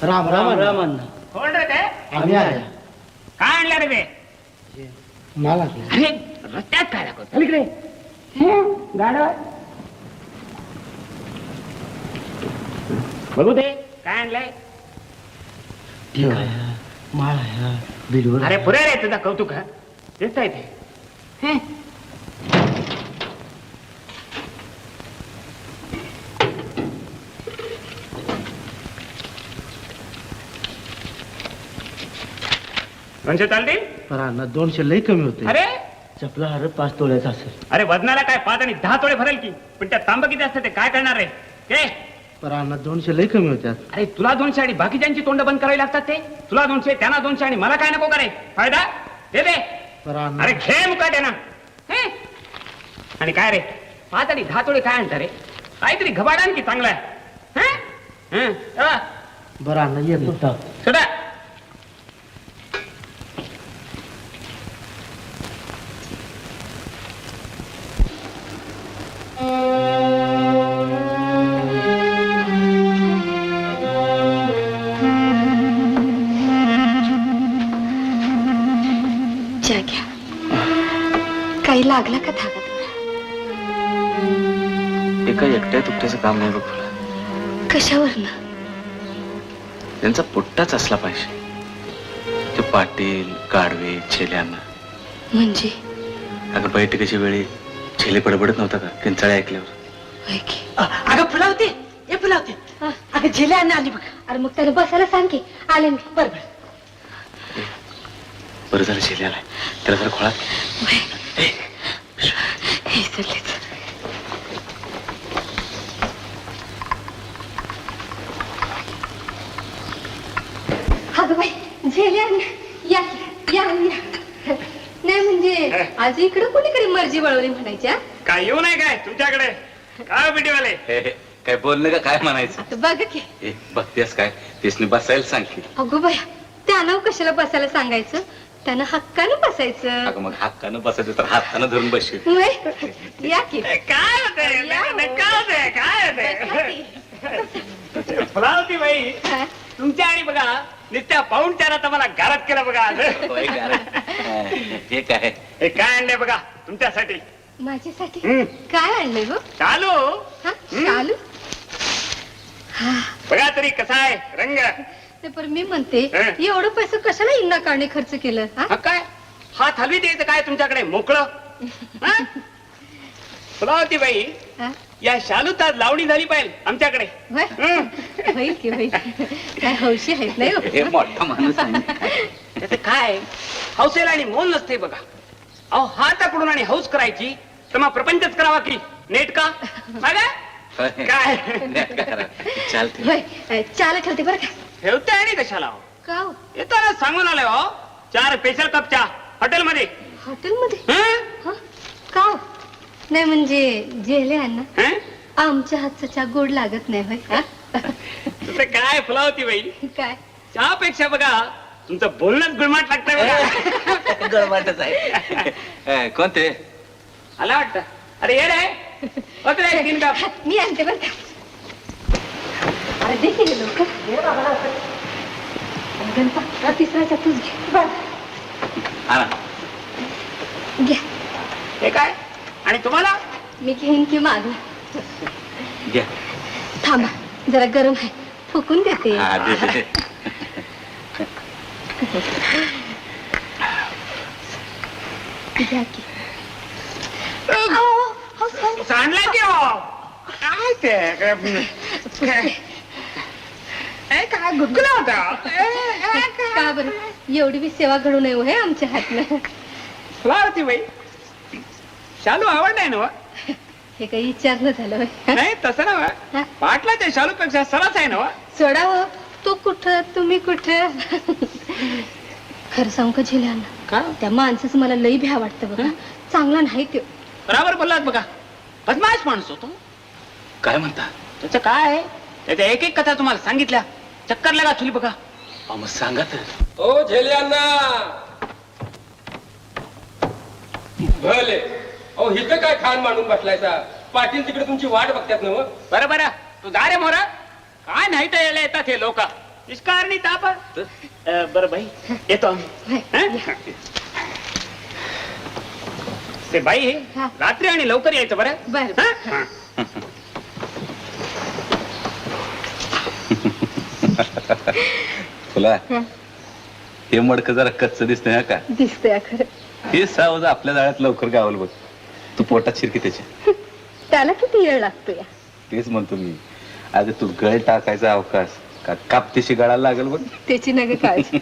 राम राम राम अण्णा. कोण रे ते? आम्ही आल्या. काय आणलं रे बे? मला अरे रस्त्यात काय दाखवत इकडे गाडव बघू दे काय आणलंय. ठीक आहे. माळ आहे बिलवर. अरे पुरे रे तुझा कौतुक हा दिसतंय ते. दोनशे चालतील. पण अण्णा 200 लई कमी होते. अरे चपला हार 5 तोळ्याचा असेल. अरे वजनाला काय 5 आणि 10 तोडे भरेल की, पण त्यात तांब किती असतं ते काय करणार रे ते. पण अण्णा 200 लई कमी होत्यात. अरे तुला 200 आणि बाकीच्यांची तोंड बंद करावी लागतात ते. तुला 200 त्यांना 200 आणि मला काय नको करे फायदा दे दे. पण अण्णा अरे खेळ मुकाटे ना. आणि काय रे 5 आणि 10 तोडे काय आणता रे. काहीतरी घबाडान की चांगला आहे. बरं अण्णा येतो. सोडा. काही लागला का धागा तुला? एका एकट्या तुकट्याचं काम नाही बघ तुला. कशावर ना? त्यांचा पोट्टाच असला पाहिजे. ते पाटील गाडवे छेल्यांना म्हणजे अगं बैठकीच्या वेळी छेले बडबडत नव्हता का किंचाळे ऐकल्यावर. अगं फुलावते हे फुलावते. अगं झेले आणा आली बघ. अरे मग त्याला बसायला सांग की. आले मी. बरोबर बरं झालं छेले आलाय. त्याला जरा खोळा. हे चाललेच. अगं बाई झेले या या या. नाही म्हणजे आज इकडे कोणीकडे मर्जी वळवली म्हणायच्या. काय येऊ नाही काय तुमच्याकडे काय बिटीवाले. काय बोलणं का काय म्हणायचं. आता बघ की. बघतेस काय तेच बसायला सांग की. अगो बाया त्यानं कशाला बसायला सांगायचं. त्यानं हक्कानं बसायचं. अगं मग हातानं बसायचं तर हातानं धरून बसशील. होय? या की. काय होतंय काय होतंय फुलावती बाई हा? तुमच्या आणि बघा नित्या पाऊण त्याला मला घरात केलं बघा आज. होय का? हे काय हे काय आणलंय बघा तुमच्यासाठी. माझ्यासाठी हम्म. काय आणलंय गो? चालू हा? शालू? बघा तरी कसा आहे रंग. ते पण मी म्हणते हं? एवढं पैसे कशाला इंना काढणे खर्च केलं. हा? हा काय हात हलवी द्यायचं काय तुमच्याकडे मोकळं. फुलावती बाई हा? या शालूत आज लावणी झाली पाहिजे आमच्याकडे. होय? होईल की होईल. काय हौशी आहेत नाही हो? हे मोठा माणूस आहे. त्याचं काय हौसेला आणि मोल नसते बघा. अहो हाताकडून आणि हौस करायची तर मग प्रपंचच करावा की नेट का बघा. काय चालते. होय चाल ठेवते बरं का. ठेवते आणि कशाला हो? का हो? येताना सांगून आलोय हो 4 स्पेशल कप चहा हॉटेलमध्ये. हॉटेलमध्ये? हं? हा? का हो? नाही म्हणजे जेले अण्णा हं? आमच्या हातचा चहा गोड लागत नाही होय. हा? तुझं काय फुलावती बाई काय चहापेक्षा बघा तुमचं बोलणंच गुळमाट लागतंय बघा. गळवाटच आहे. कोणते आला वाटतं. अरे ये रे होत रे 3 कप. मी आणते बरं का. अरे देखील लोक गणपा तिसऱ्याच्या तूच घे. आणा. घ्या. हे काय आणि तुम्हाला मी घेईन की माग. घ्या. थांबा जरा गरम आहे फुकून देते. हा, दे, दे. घ्या की. सांडलाय की हो. काय ते काय गुदगुला होता. का बरं एवढी बी सेवा घडू नये हो हे आमच्या हातनं. फुलावती बाई शालू आवडलाय ना. हे काही विचारणं झालं होय. नाही तसं हा? ना पाटलाच्या शालू पेक्षा सरस आहे ना. सोडा हो तू कुठं तुम्ही कुठं. खरं सांगू का झेल्यांना का त्या माणसाचं मला लई भ्या वाटतं बघा. चांगला नाही तो. बराबर बोललात बघा. बदमाश माणूस होतो. काय म्हणता. त्याचं काय आहे त्याच्या एक एक कथा तुम्हाला सांगितल्या चक्कर लगा तुली बघा. मग सांगा तर. ओ झेलियांना भले. अहो हिथं काय खान मांडून बसलायचा. पाटील तिकडे तुमची वाट बघतात ना. बरं बरं तू जा रे मोरा. काय नाही तर यायला येतात हे लोक. निष्कारणी ताप बरं बाई येतो आम्ही हं? ते बाई हा. रात्री आणि लवकर यायचं बरं बरं. हं? फुला हे मडकं जरा कच्च दिसतंय हा का दिसतंय खरं. हे सावज आपल्या जाळ्यात लवकर गावल बघ तू पोटात शिरकी त्याच्या त्याला किती वेळ लागतो या? तेच म्हणतो मी अगं तू गळ टाकायचा अवकाश का कापतीशी गळाला लागल बघ त्याची नग काळजी.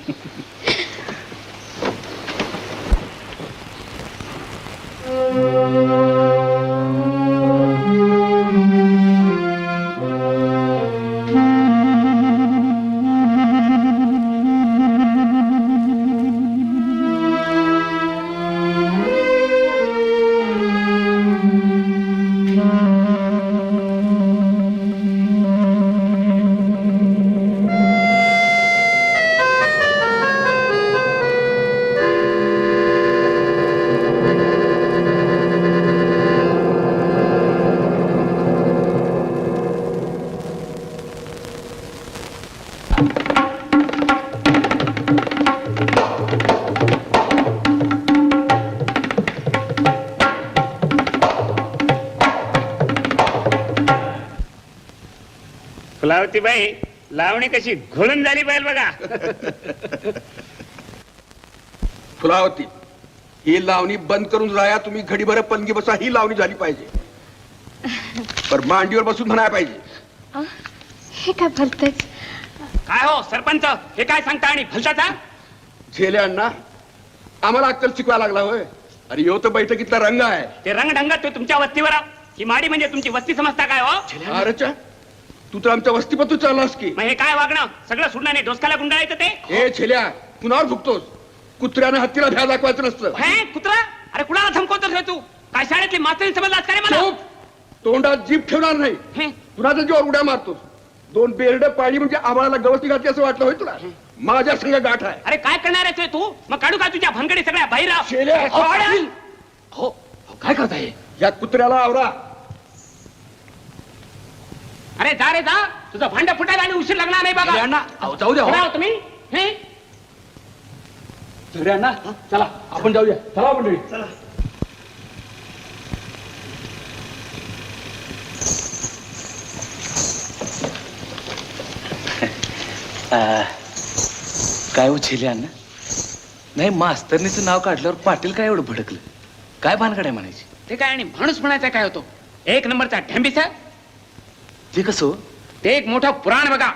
फुलावती बाई लावणी कशी घोळून झाली पाहिजे बघा. फुलावती ही लावणी बंद करून राया तुम्ही घडीभर पलंगी बसा ही लावणी झाली पाहिजे पर मांडीवर बसून म्हणायला पाहिजे. हे काय भलतच. काय हो सरपंच हे काय सांगता आणि भलताचा झेले अण्णा आम्हाला अक्कल शिकवायला लागला होय. अरे यो तर बैठकीतला रंग आहे. ते रंगढंगात तो तुमच्या वस्तीवर आहो. ही माडी म्हणजे तुमची वस्ती समजता काय हो? अरेच्या तू तर आमच्या वस्तीपतू चाललास की. मग हे काय वागणं सगळं सोडण्याने डोसक्याला गुंडाळायचं ते ए छेल्या कुणावर भुकतोस. कुत्र्यानं हत्तीला भ्या दाखवायचं नसतं. हे कुत्रा अरे कुणाला धमकवतोस रे तू काय शाळेतली मास्तरी समजलास का रे मला चूप. तोंडात जीभ ठेवणार नाही. हे, कुणाच्या जीवावर उड्या मारतोस. दोन बेरड पाळी म्हणजे आम्हाला गवसती घातली असं वाटलं होय तुला. माझ्या संग गाठ आहे. अरे काय करणार आहे तू मग काढू का तुझ्या भानगडी सगळ्या बाहेर राव. शेल्या हो काय करताय या कुत्र्याला आवरा. अरे जा रे जा तुझं भांड फुटायला आणि उशीर लागणार नाही बघा. जाऊ द्या कुठे आहो तुम्ही हे अण्णा चला आपण जाऊया. चला मंडळी चला. काय उचेले अण्णा नाही मास्तरनीचं नाव काढल्यावर पाटील काय एवढं भडकलं काय भानगड आहे म्हणायची ते काय आणि माणूस म्हणायचा काय होतो एक नंबरचा ढेंबीचा ते कसं हो? ते एक मोठं पुराण बघा.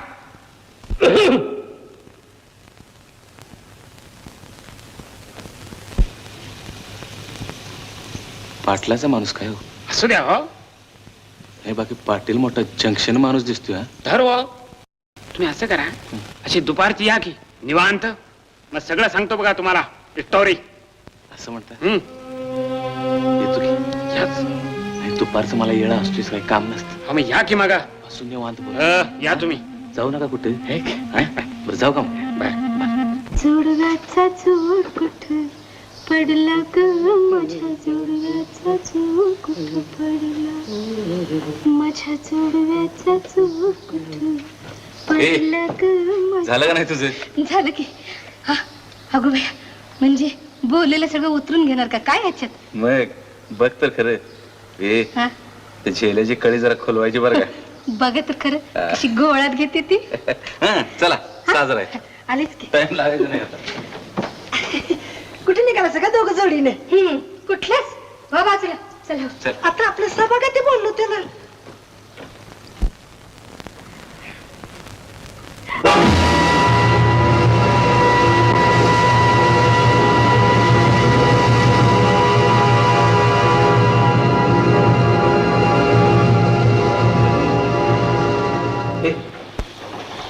पाटलाचा माणूस काय हो असू द्या हो नाही बाकी पाटील मोठा जंक्शन माणूस दिसतोय हा धर हो तुम्ही असं करा अशी दुपारची या की निवांत मग सगळं सांगतो बघा तुम्हाला स्टोरी असं म्हणता हम्म येतो की नाही, दुपारचं मला येणं असतोच काही काम नसतं मग या की मगा असून निवांत बोल. या तुम्ही जाऊ नका कुठे बरं जाऊ का मग? जोडव्याचा जोड कुठ पडला ग माझ्या जोडव्याचा जोड कुठ पडला माझ्या जोडव्याचा जोड कुठ पडला ग झालं का नाही तुझं झालं की हा अगो बाया म्हणजे बोललेलं सगळं उतरून घेणार का काय ह्याच्यात मग बघ तर खरं ए हा ते झेल्याची कळी जरा खोलवायची बरं का बघ तर खरं कशी गोळ्यात घेते ती हा चला साजरा आहे आलीच की टाइम लागायचं नाही आता कुठे निघाला सगळं दोघं जोडीने कुठल्याच हो बाजूला चला चल आता आपल्या सभागात बोललो ते ना.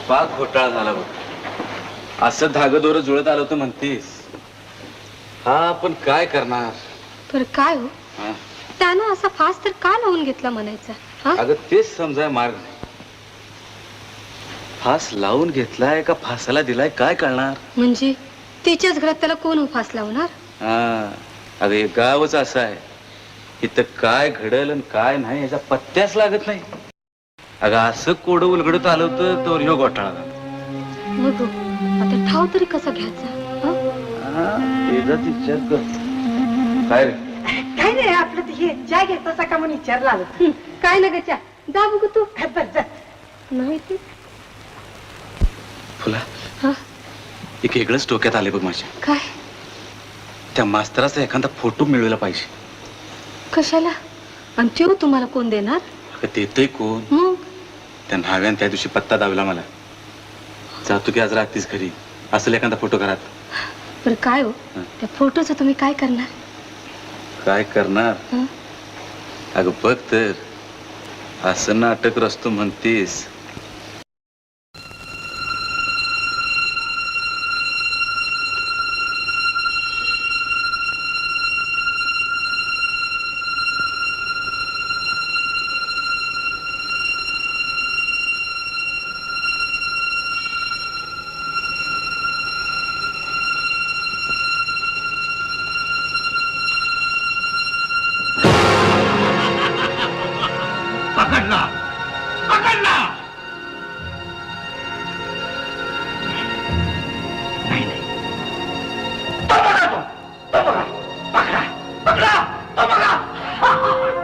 पाक घोटाळा झाला बघ असं धागदोरं जुळत आलं तर म्हणतेस हा पण काय करणार तर काय हो हा? त्यानं असा फास तर का लावून घेतला म्हणायचा हा अगं तेच समजाय मार्ग नाही फास लावून घेतलाय का फासाला दिलाय काय कळणार म्हणजे तिच्याच घरात त्याला कोण फास लावणार हा अगं हे गावच असं आहे इथं काय घडल आणि काय नाही याचा पत्त्याच लागत नाही अगं असं कोडं उलगडत आलं होतं तो ह्यो घोटाळा झाला मग आता ठाव तरी कसा घ्यायचा हं? विचार कर. काय रे काय नाही आपलं ते हे चहा घेत तसा का म्हणून विचारला आलो हं, काय ना गच्या जा बघू तू बरं जा. नाही ते फुला हा एक वेगळंच डोक्यात आले बघ माझ्या. काय त्या मास्तराचा एखादा फोटो मिळवला पाहिजे. कशाला आणि तो तुम्हाला कोण देणार अगं देतय कोण? मग त्या न्हाव्यान त्या दिवशी पत्ता दावला मला. जातो की आज रात्रीच घरी असेल एखादा फोटो घरात. बरं काय हो हं. त्या फोटोचं तुम्ही काय करणार काय करणार? हं? अगं बघ तर असं नाटक रचतो म्हणतेस. पकडला पकडला. नाही नाही तो बघा तो बघा पकडा पकडा तो बघा.